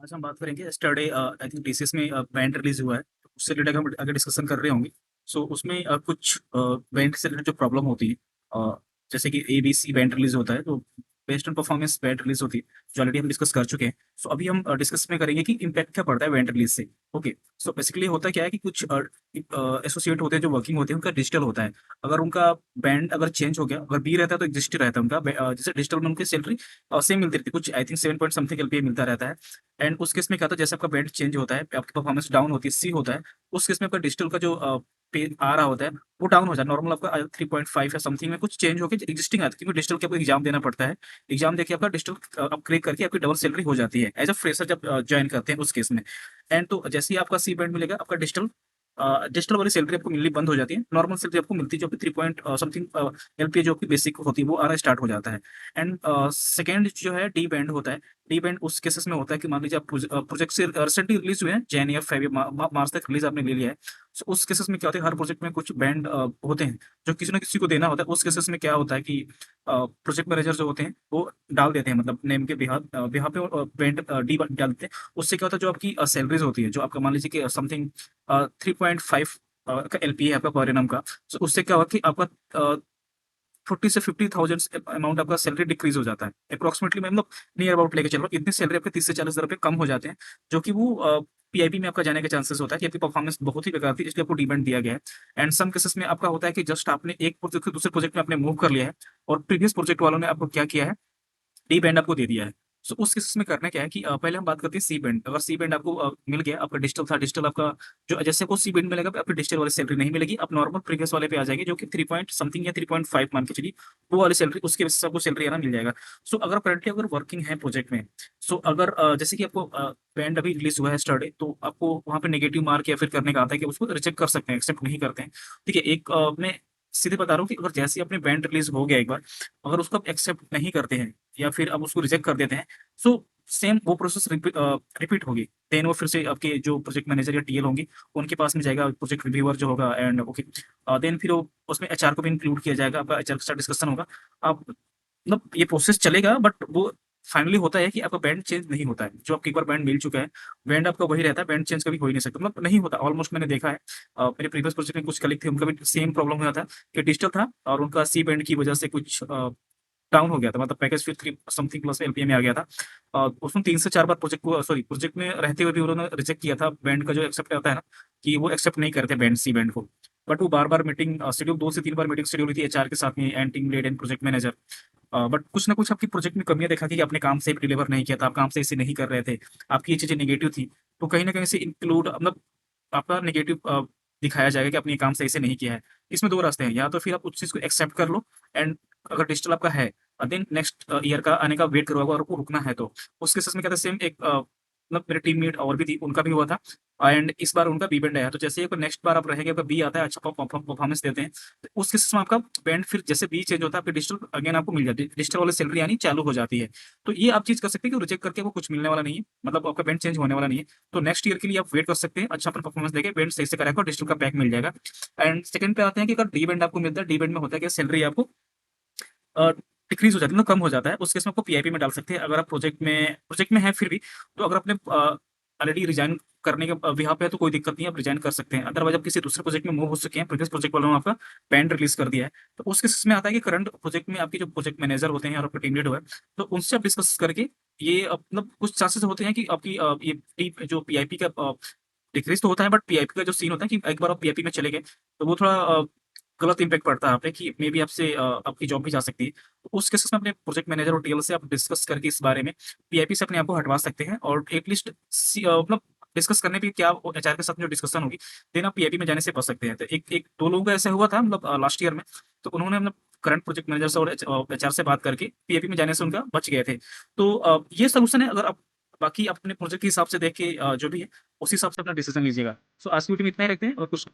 आज हम बात करेंगे यस्टरडे आई थिंक टीसीएस में बैंड रिलीज़ हुआ है, तो उससे रिलेटेड हम आगे डिस्कशन कर रहे होंगे। सो उसमें कुछ बैंड से रिलेटेड जो प्रॉब्लम होती है, जैसे कि एबीसी बैंड रिलीज़ होता है, तो based on performance band release होती है, जो ऑलरेडी हम डिस्कस कर चुके हैं। सो अभी हम डिस्कस में करेंगे कि इम्पैक्ट क्या पड़ता है बैंड रिलीज़ से। ओके, सो बेसिकली होता क्या है कि कुछ एसोसिएट होते हैं जो वर्किंग होते हैं, उनका डिजिटल होता है। अगर उनका बैंड अगर चेंज हो गया, अगर बी रहता है तो एग्जिस्ट रहता है उनका जैसे डिजिटल में उनकी सैलरी सेम मिलती रहती है, कुछ I think 7 point something LPA मिलता रहता है। एंड उस केस में क्या होता है, जैसे आपका बैंड चेंज होता है, आपकी परफॉर्मेंस डाउन होती है, सी होता है, उस केस में आपका डिजिटल का जो पे आ रहा होता है, वो डाउन हो जाता है। नॉर्मल आपका 3.5 या समथिंग में कुछ चेंज होके एग्जिस्टिंग आता है, क्योंकि डिजिटल के आपको एग्जाम देना पड़ता है। एग्जाम देके आपका डिजिटल आप क्रैक करके आपकी डबल सैलरी हो जाती है एज अ फ्रेशर जब जॉइन करते हैं उस केस में। एंड तो जैसे ही आपका सी बैंड मिलेगा, आपका डिजिटल वाली सैलरी आपको मिलनी बंद हो जाती है। नॉर्मल सैलरी आपको मिलती है जो कि 3 पॉइंट समथिंग एलपीए जो आपकी बेसिक होती है, वो आना स्टार्ट हो जाता है। एंड सेकंड जो है डी बैंड होता है। डी बैंड उस केसेस में होता है कि मान लीजिए आप प्रोजेक्ट से रिसेंटली रिलीज हुए हैं, जैन या फेब या मार्च तक रिलीज आपने ले लिया है। सो उस केसेस में क्या होता है, हर प्रोजेक्ट में कुछ बैंड होते हैं जो किसी ना किसी को देना होता है। उस केसेस में क्या होता है कि प्रोजेक्ट मैनेजर जो होते हैं वो डाल देते हैं, मतलब नेम के बिहाफ पे बैंड डी डाल देते हैं। उससे क्या होता है, जो आपकी सैलरीज होती है, जो आपका मान लीजिए कि समथिंग 3.5 का एलपी है आपका पर एनम का। सो उससे क्या होगा कि आपका 40 से 50,000 अमाउंट आपका सैलरी डिक्रीज हो जाता है। अप्रॉक्सिमेटली मैं मतलब नियर अबाउट लेके चल रहा हूँ, इतनी सैलरी आपके 30 से 40,000 रुपए कम हो जाते हैं, जो कि वो पीआईबी में आपका जाने के चांसेस होता है कि आपकी परफॉर्मेंस बहुत ही बेकार थी, इसलिए आपको डिबेंड दिया गया है। एंड सम केसेस में आपका होता है कि जस्ट आपने एक प्रोजेक्ट से दूसरे प्रोजेक्ट में आपने मूव कर लिया है, और प्रीवियस प्रोजेक्ट वालों ने आपको क्या किया है, डी बैंड आपको दे दिया है। सो उस केस में करना क्या है कि पहले हम बात करते हैं सी बैंड। अगर सी बैंड आपको मिल गया, आपका डिजिटल था, डिजिटल आपका जो जैसे आपको सी बैंड मिलेगा, आपकी डिजिटल वाली सैलरी नहीं मिलेगी, आप नॉर्मल प्रीवियस वाले पे आ जाएगी, जो कि 3 पॉइंट समथिंग या 3.5 मान के चलिए, वो वाली सैलरी उसके बेसिस पे आपको सैलरी आना मिल जाएगा। सो अगर करंटली अगर वर्किंग है प्रोजेक्ट में, सो अगर जैसे कि आपको बैंड अभी रिलीज हुआ है स्टडी, तो आपको वहाँ पे नेगेटिव मार्क या फिर करने का आता है कि उसको रिजेक्ट कर सकते हैं, एक्सेप्ट नहीं करते हैं। ठीक है, एक मैं सीधे बता रहा हूँ कि अगर जैसे ही अपने बैंड रिलीज हो गया एक बार, अगर उसको आप एक्सेप्ट नहीं करते हैं या फिर आप उसको रिजेक्ट कर देते हैं, सो सेम वो प्रोसेस रिपीट होगी। देन वो फिर से आपके जो प्रोजेक्ट मैनेजर या टीएल होंगे, उनके पास में जाएगा, प्रोजेक्ट रिव्यूअर जो होगा, एंड ओके देन फिर वो उसमें एचआर को भी इंक्लूड किया जाएगा, आपका एचआर के साथ डिस्कशन होगा। आप मतलब ये प्रोसेस चलेगा, बट वो फाइनली होता है कि आपका बैंड चेंज नहीं होता है। जो आपको एक बार बैंड मिल चुका है, बैंड आपका वही रहता है, बैंड चेंज कभी हो ही नहीं सकता, मतलब नहीं होता। ऑलमोस्ट मैंने देखा है, मेरे प्रीवियस प्रोजेक्ट में कुछ कलीग थे, उनका भी सेम प्रॉब्लम हुआ था कि डिजिटल था और उनका सी बैंड की वजह से कुछ डाउन हो गया था, मतलब पैकेज फिर 3 समथिंग प्लस एलपीए में आ गया था। उसमें 3 से 4 बार प्रोजेक्ट में रहते हुए भी उन्होंने रिजेक्ट किया था बैंड का जो एक्सेप्ट आता है ना, कि वो एक्सेप्ट नहीं करते बैंड सी बैंड को। बट वो बार-बार मीटिंग शेड्यूल 2 से 3 बार मीटिंग शेड्यूल हुई थी एचआर के साथ में, and team lead and project manager. But कुछ ना कुछ आपकी प्रोजेक्ट में कमियाँ देखा कि आपने काम सही डिलीवर नहीं किया था, आप काम सही से नहीं कर रहे थे, आपकी ये चीज़ें नेगेटिव थी। तो कहीं न कहीं से इंक्लूड मतलब आपका नेगेटिव दिखाया जाएगा कि आपने ये काम सही से नहीं किया है। इसमें 2 रास्ते हैं, या तो फिर आप उस चीज़ को एक्सेप्ट कर लो, एंड अगर डिजिटल आपका है, देन नेक्स्ट ईयर का आने का वेट करो, अगर आपको रुकना है तो। उस केसेस में क्या था, सेम एक मतलब मेरे टीममेट और भी थी, उनका भी हुआ था, एंड इस बार उनका बी बैंड आया। तो जैसे ही आपका नेक्स्ट बार आप रहेंगे, आपका बी आता है, अच्छा परफॉर्मेंस देते हैं, तो उस केसेस में आपका बैंड फिर जैसे बी चेंज होता है, आपके डिजिटल अगेन आपको मिल जाती है, डिजिटल वाली सैलरी आनी चालू हो जाती है। तो ये आप चीज़ कर सकते हैं कि रिजेक्ट करके आपको कुछ मिलने वाला नहीं है, मतलब आपका बैंड चेंज होने वाला नहीं है। तो नेक्स्ट ईयर के लिए आप वेट कर सकते हैं, अच्छा अपना परफॉर्मेंस देके बैंड सही से कराएगा और डिजिटल का पैक मिल जाएगा। एंड सेकंड पे आते हैं कि अगर डी बैंड आपको मिलता है, डी बैंड में होता है कि सैलरी आपको डिक्रीज़ हो जाती है, मतलब कम हो जाता है। उस केस में आपको पीआईपी में डाल सकते हैं। अगर आप प्रोजेक्ट में हैं फिर भी, तो अगर आपने ऑलरेडी रिज़ाइन करने के बिहाफ़ पे है, तो कोई दिक्कत नहीं है, आप रिज़ाइन कर सकते हैं। अदरवाइज़ आप किसी दूसरे प्रोजेक्ट में मूव हो चुके हैं, प्रीवियस प्रोजेक्ट वालों ने आपका बैंड रिलीज़ कर दिया है। तो उस केसेस में आता है कि करंट प्रोजेक्ट में आपके जो प्रोजेक्ट मैनेजर होते हैं और आपका टीम लीड है, तो उनसे आप डिस्कस करके ये मतलब कुछ चांसेस होते हैं कि आपकी ये टी जो पीआईपी का डिक्रीज़ तो होता है, बट पीआईपी का जो सीन होता है कि एक बार आप पीआईपी में चले गए, तो वो थोड़ा गलत इम्पैक्ट पड़ता है आप पे कि मेबी आपसे आपकी जॉब भी जा सकती है। तो उस केसेस में अपने प्रोजेक्ट मैनेजर और टीएल से आप डिस्कस करके इस बारे में पीआईपी से अपने आप को हटवा सकते हैं, और एटलीस्ट मतलब डिस्कस करने पे क्या एचआर के साथ जो डिस्कशन होगी, देन आप पीआईपी में जाने से बच सकते हैं। तो एक एक 2 लोगों का ऐसा हुआ था, मतलब लास्ट ईयर में, तो उन्होंने मतलब करंट प्रोजेक्ट मैनेजर से और एचआर से बात करके पीआईपी में जाने से उनका बच गए थे। तो ये सॉल्यूशन है, अगर आप बाकी अपने प्रोजेक्ट के हिसाब से देख के जो भी है, उस हिसाब से अपना डिसीजन लीजिएगा। सो आज की मीटिंग में इतना ही रखते हैं, और कुछ